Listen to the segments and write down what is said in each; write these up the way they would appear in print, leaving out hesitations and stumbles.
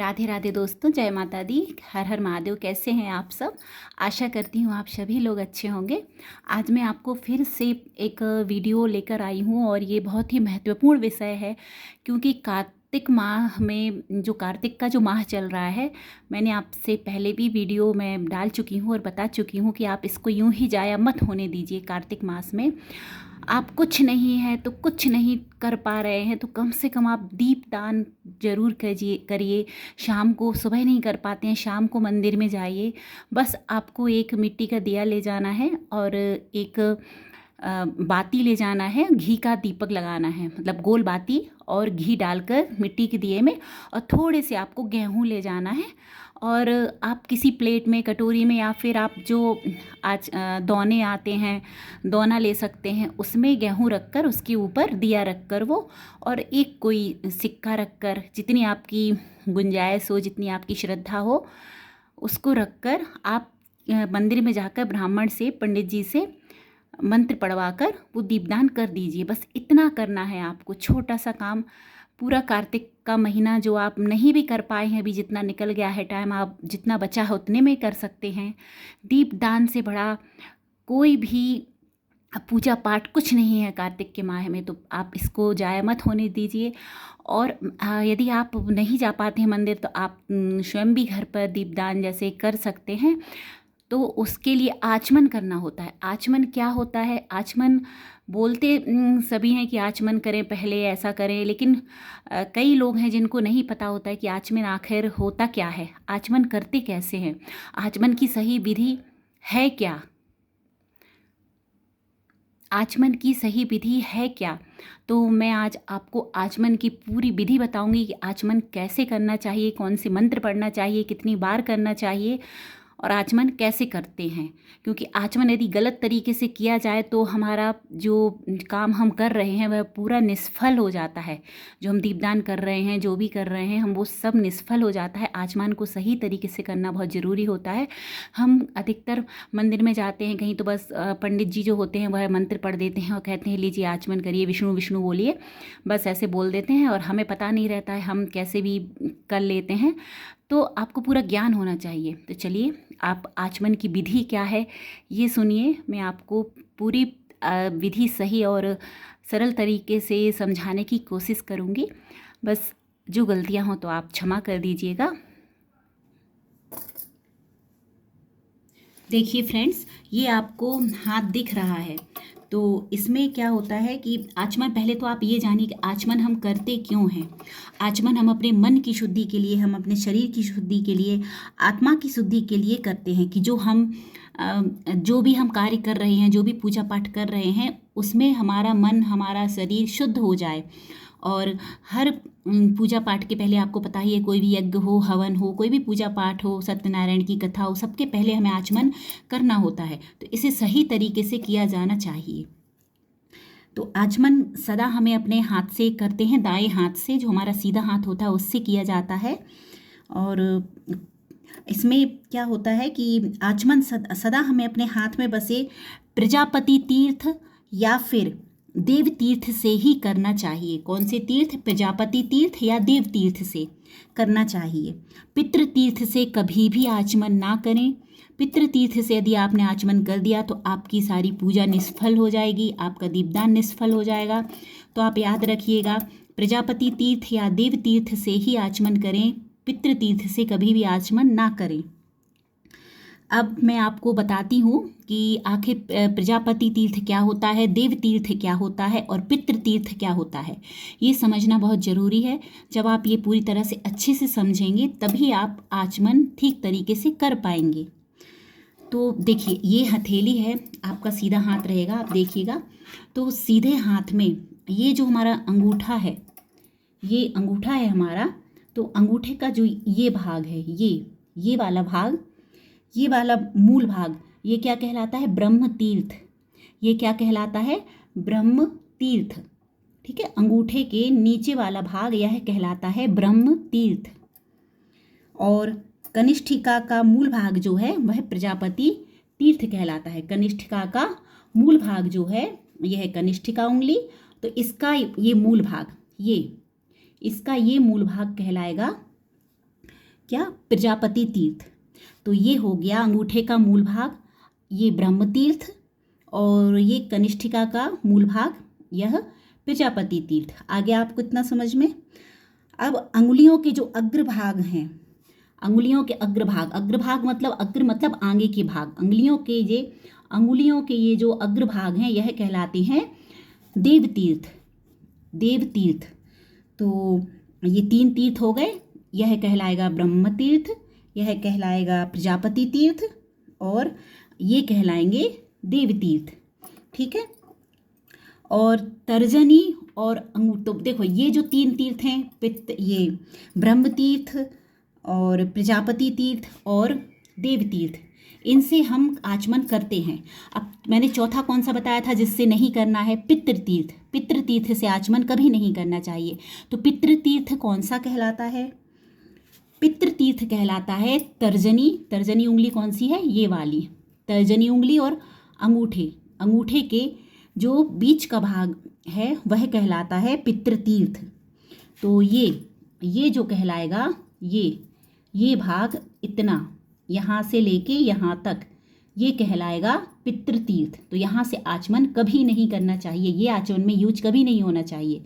राधे राधे दोस्तों, जय माता दी। हर हर महादेव। कैसे हैं आप सब? आशा करती हूँ आप सभी लोग अच्छे होंगे। आज मैं आपको फिर से एक वीडियो लेकर आई हूँ और ये बहुत ही महत्वपूर्ण विषय है, क्योंकि कार्तिक माह में जो कार्तिक का जो माह चल रहा है, मैंने आपसे पहले भी वीडियो में डाल चुकी हूँ और बता चुकी हूँ कि आप इसको यूं ही जाया मत होने दीजिए। कार्तिक मास में आप कुछ नहीं है तो कुछ नहीं कर पा रहे हैं तो कम से कम आप दीप दान जरूर करिए। शाम को, सुबह नहीं कर पाते हैं, शाम को मंदिर में जाइए। बस आपको एक मिट्टी का दिया ले जाना है और एक बाती ले जाना है, घी का दीपक लगाना है, मतलब गोल बाती और घी डालकर मिट्टी के दिए में, और थोड़े से आपको गेहूं ले जाना है। और आप किसी प्लेट में, कटोरी में, या फिर आप जो आज दोने आते हैं, दोना ले सकते हैं, उसमें गेहूं रखकर उसके ऊपर दिया रखकर वो, और एक कोई सिक्का रखकर, जितनी आपकी गुंजाइश हो, जितनी आपकी श्रद्धा हो, उसको रखकर आप मंदिर में जाकर ब्राह्मण से, पंडित जी से मंत्र पढ़वा कर वो दीपदान कर दीजिए। बस इतना करना है आपको, छोटा सा काम। पूरा कार्तिक का महीना जो आप नहीं भी कर पाए हैं, अभी जितना निकल गया है टाइम, आप जितना बचा है उतने में कर सकते हैं। दीपदान से बड़ा कोई भी पूजा पाठ कुछ नहीं है कार्तिक के माह में, तो आप इसको जाया मत होने दीजिए। और यदि आप नहीं जा पाते हैं मंदिर, तो आप स्वयं भी घर पर दीपदान जैसे कर सकते हैं। तो उसके लिए आचमन करना होता है। आचमन क्या होता है? आचमन बोलते सभी हैं कि आचमन करें, पहले ऐसा करें, लेकिन कई लोग हैं जिनको नहीं पता होता है कि आचमन आखिर होता क्या है, आचमन करते कैसे हैं, आचमन की सही विधि है क्या, आचमन की सही विधि है क्या। तो मैं आज आपको आचमन की पूरी विधि बताऊंगी कि आचमन कैसे करना चाहिए, कौन से मंत्र पढ़ना चाहिए, कितनी बार करना चाहिए, और आचमन कैसे करते हैं। क्योंकि आचमन यदि गलत तरीके से किया जाए तो हमारा जो काम हम कर रहे हैं वह पूरा निष्फल हो जाता है। जो हम दीपदान कर रहे हैं, जो भी कर रहे हैं हम, वो सब निष्फल हो जाता है। आचमन को सही तरीके से करना बहुत ज़रूरी होता है। हम अधिकतर मंदिर में जाते हैं कहीं, तो बस पंडित जी जो होते हैं वह मंत्र पढ़ देते हैं और कहते हैं लीजिए आचमन करिए, विष्णु विष्णु बोलिए, बस ऐसे बोल देते हैं, और हमें पता नहीं रहता है, हम कैसे भी कर लेते हैं। तो आपको पूरा ज्ञान होना चाहिए। तो चलिए, आप आचमन की विधि क्या है ये सुनिए। मैं आपको पूरी विधि सही और सरल तरीके से समझाने की कोशिश करूँगी। बस जो गलतियाँ हों तो आप क्षमा कर दीजिएगा। देखिए फ्रेंड्स, ये आपको हाथ दिख रहा है, तो इसमें क्या होता है कि आचमन, पहले तो आप ये जानिए कि आचमन हम करते क्यों हैं। आचमन हम अपने मन की शुद्धि के लिए, हम अपने शरीर की शुद्धि के लिए, आत्मा की शुद्धि के लिए करते हैं, कि जो भी हम कार्य कर रहे हैं, जो भी पूजा पाठ कर रहे हैं, उसमें हमारा मन, हमारा शरीर शुद्ध हो जाए। और हर पूजा पाठ के पहले, आपको पता ही है, कोई भी यज्ञ हो, हवन हो, कोई भी पूजा पाठ हो, सत्यनारायण की कथा हो, सबके पहले हमें आचमन करना होता है। तो इसे सही तरीके से किया जाना चाहिए। तो आचमन सदा हमें अपने हाथ से करते हैं, दाएं हाथ से, जो हमारा सीधा हाथ होता है उससे किया जाता है। और इसमें क्या होता है कि आचमन सदा हमें अपने हाथ में बसे प्रजापति तीर्थ या फिर देव तीर्थ से ही करना चाहिए। कौन से तीर्थ? प्रजापति तीर्थ या देव तीर्थ से करना चाहिए। पितृ तीर्थ से कभी भी आचमन ना करें। पितृ तीर्थ से यदि आपने आचमन कर दिया तो आपकी सारी पूजा निष्फल हो जाएगी, आपका दीपदान निष्फल हो जाएगा। तो आप याद रखिएगा, प्रजापति तीर्थ या देव तीर्थ से ही आचमन करें, पितृ तीर्थ से कभी भी आचमन ना करें। अब मैं आपको बताती हूँ कि आखिर प्रजापति तीर्थ क्या होता है, देव तीर्थ क्या होता है, और पितृ तीर्थ क्या होता है। ये समझना बहुत ज़रूरी है। जब आप ये पूरी तरह से अच्छे से समझेंगे तभी आप आचमन ठीक तरीके से कर पाएंगे। तो देखिए, ये हथेली है, आपका सीधा हाथ रहेगा, आप देखिएगा। तो सीधे हाथ में ये जो हमारा अंगूठा है, ये अंगूठा है हमारा। तो अंगूठे का जो ये भाग है, ये वाला भाग, ये वाला मूल भाग, ये क्या कहलाता है? ब्रह्म तीर्थ। ये क्या कहलाता है? ब्रह्म तीर्थ। ठीक है, अंगूठे के नीचे वाला भाग यह कहलाता है ब्रह्म तीर्थ। और कनिष्ठिका का मूल भाग जो है वह प्रजापति तीर्थ कहलाता है। कनिष्ठिका का मूल भाग जो है यह है कनिष्ठिका उंगली। तो इसका ये मूल भाग, इसका ये मूल भाग कहलाएगा क्या, प्रजापति तीर्थ। तो ये हो गया अंगूठे का मूल भाग, ये ब्रह्म तीर्थ, और ये कनिष्ठिका का मूल भाग, यह प्रजापति तीर्थ। आगे आपको इतना समझ में। अब अंगुलियों के जो अग्रभाग हैं, अंगुलियों के अग्रभाग, अग्रभाग मतलब अग्र मतलब आगे के भाग, अंगुलियों के ये जो अग्रभाग हैं यह कहलाते हैं देवतीर्थ, देवतीर्थ। तो ये 3 तीर्थ हो गए। यह कहलाएगा ब्रह्म तीर्थ, यह कहलाएगा प्रजापति तीर्थ, और ये कहलाएंगे देवतीर्थ। ठीक है। और तर्जनी और तो देखो ये जो 3 तीर्थ हैं, ये ब्रह्म तीर्थ और प्रजापति तीर्थ और देव तीर्थ, इनसे हम आचमन करते हैं। अब मैंने चौथा कौन सा बताया था जिससे नहीं करना है, पितृतीर्थ। पितृतीर्थ से आचमन कभी नहीं करना चाहिए। तो पितृतीर्थ कौन सा कहलाता है, पितृतीर्थ कहलाता है तर्जनी। तर्जनी उंगली कौन सी है, ये वाली तर्जनी उंगली, और अंगूठे के जो बीच का भाग है वह कहलाता है पितृतीर्थ। तो ये जो कहलाएगा, ये भाग इतना यहाँ से लेके यहाँ तक, ये कहलाएगा पितृतीर्थ। तो यहाँ से आचमन कभी नहीं करना चाहिए, ये आचमन में यूज कभी नहीं होना चाहिए।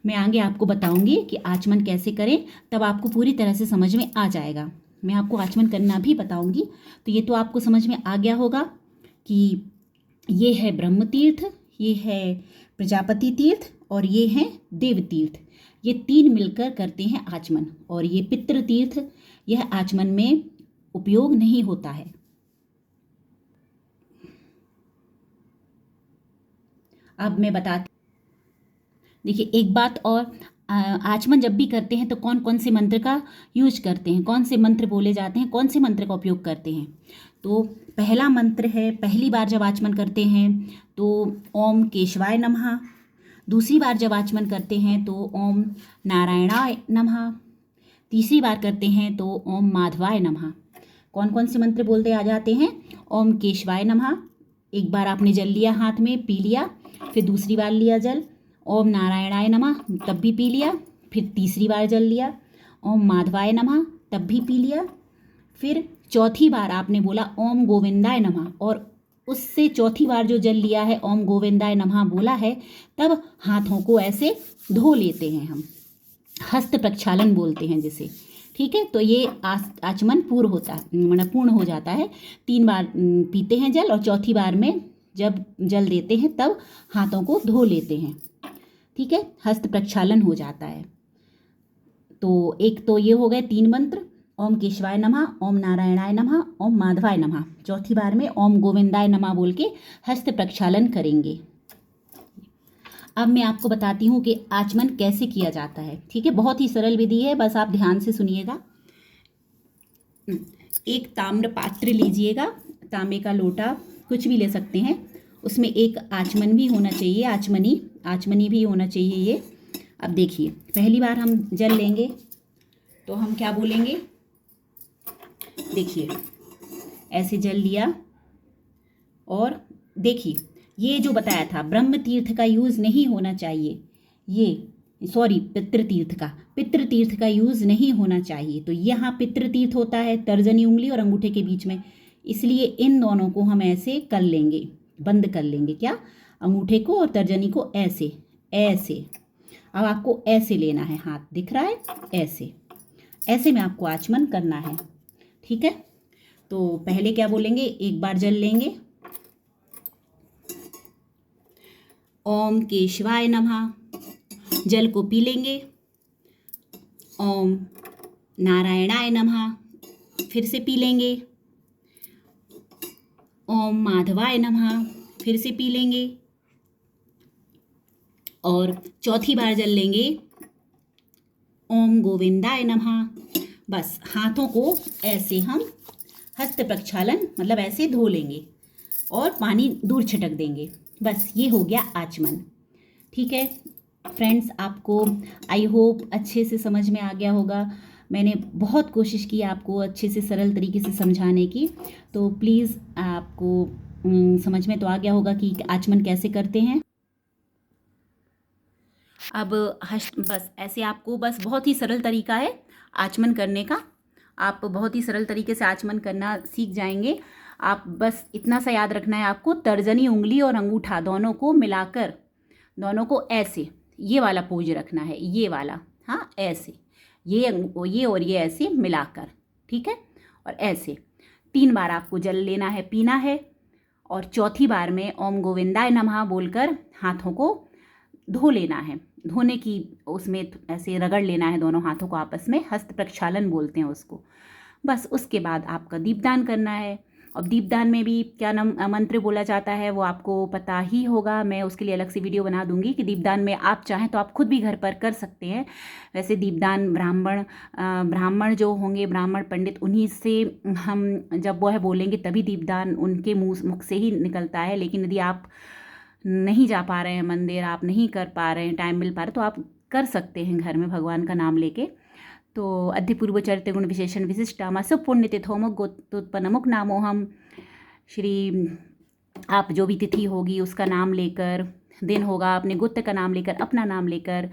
मैं आगे आपको बताऊंगी कि आचमन कैसे करें, तब आपको पूरी तरह से समझ में आ जाएगा। मैं आपको आचमन करना भी बताऊंगी। तो ये तो आपको समझ में आ गया होगा कि ये है ब्रह्म तीर्थ, ये है प्रजापति तीर्थ, और ये है देव तीर्थ। ये 3 मिलकर करते हैं आचमन, और ये पितृ तीर्थ यह आचमन में उपयोग नहीं होता है। अब मैं बताती, देखिए एक बात और, आचमन जब भी करते हैं तो कौन कौन से मंत्र का यूज करते हैं, कौन से मंत्र बोले जाते हैं, कौन से मंत्र का उपयोग करते हैं। तो पहला मंत्र है, पहली बार जब आचमन करते हैं तो ओम केशवाय नमः। दूसरी बार जब आचमन करते हैं तो ओम नारायणाय नमः। तीसरी बार करते हैं तो ओम माधवाय नमः। कौन कौन से मंत्र बोलते आ जाते हैं, ओम केशवाय नमः, एक बार आपने जल लिया हाथ में पी लिया, फिर दूसरी बार लिया जल, ओम नारायणाय नमः, तब भी पी लिया, फिर तीसरी बार जल लिया, ओम माधवाय नमः, तब भी पी लिया, फिर चौथी बार आपने बोला ओम गोविंदाय नमः, और उससे चौथी बार जो जल लिया है ओम गोविंदाय नमः बोला है, तब हाथों को ऐसे धो लेते हैं हम, हस्त प्रक्षालन बोलते हैं जिसे। ठीक है। तो ये आचमन पूर्ण होता है, मतलब पूर्ण हो जाता है। 3 बार पीते हैं जल, और चौथी बार में जब जल देते हैं तब हाथों को धो लेते हैं। ठीक है, हस्त प्रक्षालन हो जाता है। तो एक तो ये हो गए 3 मंत्र, ओम केशवाय नमः, ओम नारायणाय नमः, ओम माधवाय नमः। चौथी बार में ओम गोविंदाय नमः बोल के हस्त प्रक्षालन करेंगे। अब मैं आपको बताती हूँ कि आचमन कैसे किया जाता है। ठीक है, बहुत ही सरल विधि है, बस आप ध्यान से सुनिएगा। एक ताम्र पात्र लीजिएगा, तांबे का लोटा कुछ भी ले सकते हैं, उसमें एक आचमन भी होना चाहिए, आचमनी भी होना चाहिए ये। अब देखिए, पहली बार हम जल लेंगे तो हम क्या बोलेंगे, देखिए ऐसे जल लिया, और देखिए ये जो बताया था ब्रह्म तीर्थ का यूज़ नहीं होना चाहिए, ये सॉरी पितृतीर्थ का यूज़ नहीं होना चाहिए। तो यहाँ पितृतीर्थ होता है तर्जनी उंगली और अंगूठे के बीच में, इसलिए इन दोनों को हम ऐसे कर लेंगे, बंद कर लेंगे, क्या, अंगूठे को और तर्जनी को ऐसे ऐसे। अब आपको ऐसे लेना है, हाथ दिख रहा है, ऐसे में आपको आचमन करना है। ठीक है, तो पहले क्या बोलेंगे, एक बार जल लेंगे, ओम केशवाय नमः, जल को पी लेंगे, ओम नारायणाय नमः, फिर से पी लेंगे, ओम माधवाय नमः, फिर से पी लेंगे, और चौथी बार जल लेंगे, ओम गोविंदाय नमः। बस हाथों को ऐसे हम हस्त प्रक्षालन मतलब ऐसे धो लेंगे और पानी दूर छिटक देंगे। बस ये हो गया आचमन। ठीक है फ्रेंड्स, आपको आई होप अच्छे से समझ में आ गया होगा। मैंने बहुत कोशिश की आपको अच्छे से सरल तरीके से समझाने की, तो प्लीज़ आपको समझ में तो आ गया होगा कि आचमन कैसे करते हैं। अब बस ऐसे आपको, बस बहुत ही सरल तरीका है आचमन करने का। आप बहुत ही सरल तरीके से आचमन करना सीख जाएंगे। आप बस इतना सा याद रखना है आपको, तर्जनी उंगली और अंगूठा दोनों को मिलाकर, दोनों को ऐसे, ये वाला पोज रखना है, ये वाला, हाँ ऐसे, ये और ये ऐसे मिलाकर, ठीक है। और ऐसे 3 बार आपको जल लेना है, पीना है, और चौथी बार में ओम गोविंदाय नमः बोलकर हाथों को धो लेना है। धोने की उसमें ऐसे रगड़ लेना है दोनों हाथों को आपस में, हस्त प्रक्षालन बोलते हैं उसको। बस उसके बाद आपका दीपदान करना है। अब दीपदान में भी क्या नाम मंत्र बोला जाता है वो आपको पता ही होगा, मैं उसके लिए अलग से वीडियो बना दूंगी कि दीपदान में आप चाहें तो आप खुद भी घर पर कर सकते हैं। वैसे दीपदान ब्राह्मण जो होंगे, ब्राह्मण पंडित, उन्हीं से हम जब वह बोलेंगे तभी दीपदान उनके मुख से ही निकलता है। लेकिन यदि आप नहीं जा पा रहे हैं मंदिर, आप नहीं कर पा रहे हैं, टाइम मिल पा रहा है, तो आप कर सकते हैं घर में भगवान का नाम लेके। तो अधिपूर्व चरित्र गुण विशेषण विशिष्टामा सुपुण्य तिथोमुख गोत्पन्नमुख नामोहम। श्री आप जो भी तिथि होगी उसका नाम लेकर, दिन होगा अपने गोत्र का नाम लेकर, अपना नाम लेकर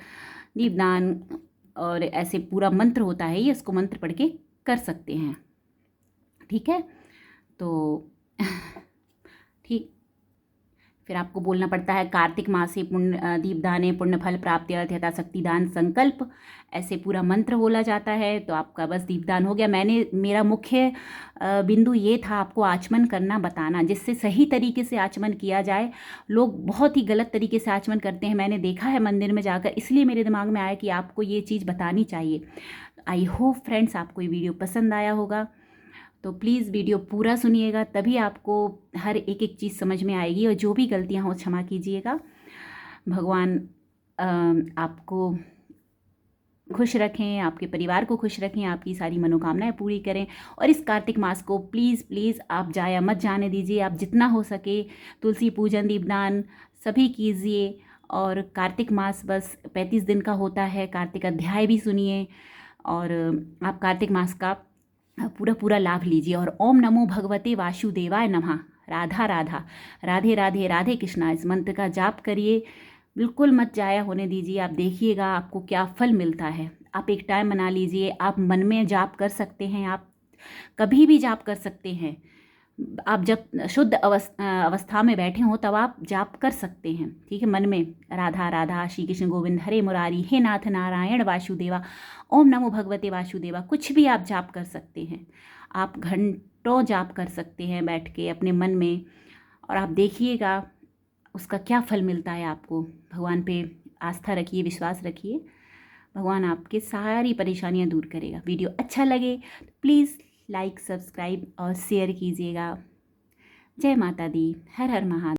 दीपदान, और ऐसे पूरा मंत्र होता है ये, इसको मंत्र पढ़ के कर सकते हैं, ठीक है। तो ठीक, फिर आपको बोलना पड़ता है कार्तिक मासे पुण्य दीपदाने पुण्य फल प्राप्ति अर्थ यथाशक्ति दान संकल्प, ऐसे पूरा मंत्र बोला जाता है। तो आपका बस दीपदान हो गया। मेरा मुख्य बिंदु ये था आपको आचमन करना बताना, जिससे सही तरीके से आचमन किया जाए। लोग बहुत ही गलत तरीके से आचमन करते हैं, मैंने देखा है मंदिर में जाकर, इसलिए मेरे दिमाग में आया कि आपको ये चीज़ बतानी चाहिए। आई होप फ्रेंड्स आपको ये वीडियो पसंद आया होगा। तो प्लीज़ वीडियो पूरा सुनिएगा, तभी आपको हर एक एक चीज़ समझ में आएगी, और जो भी गलतियां हो क्षमा कीजिएगा। भगवान आपको खुश रखें, आपके परिवार को खुश रखें, आपकी सारी मनोकामनाएं पूरी करें। और इस कार्तिक मास को प्लीज़ प्लीज़ आप जाया मत जाने दीजिए। आप जितना हो सके तुलसी पूजन, दीपदान सभी कीजिए। और कार्तिक मास बस 35 दिन का होता है, कार्तिक अध्याय भी सुनिए, और आप कार्तिक मास का पूरा लाभ लीजिए। और ओम नमो भगवते वासुदेवाय नमः, राधा राधा, राधे राधे, राधे कृष्णा, इस मंत्र का जाप करिए, बिल्कुल मत जाया होने दीजिए। आप देखिएगा आपको क्या फल मिलता है। आप एक टाइम बना लीजिए, आप मन में जाप कर सकते हैं, आप कभी भी जाप कर सकते हैं। आप जब शुद्ध अवस्था में बैठे हों तब आप जाप कर सकते हैं, ठीक है। मन में राधा राधा, श्री कृष्ण गोविंद हरे मुरारी, हे नाथ नारायण वासुदेवा, ओम नमो भगवते वासुदेवा, कुछ भी आप जाप कर सकते हैं। आप घंटों जाप कर सकते हैं बैठ के अपने मन में, और आप देखिएगा उसका क्या फल मिलता है आपको। भगवान पे आस्था रखिए, विश्वास रखिए, भगवान आपके सारी परेशानियां दूर करेगा। वीडियो अच्छा लगे तो प्लीज़ लाइक, सब्सक्राइब और शेयर कीजिएगा। जय माता दी, हर हर महादेव।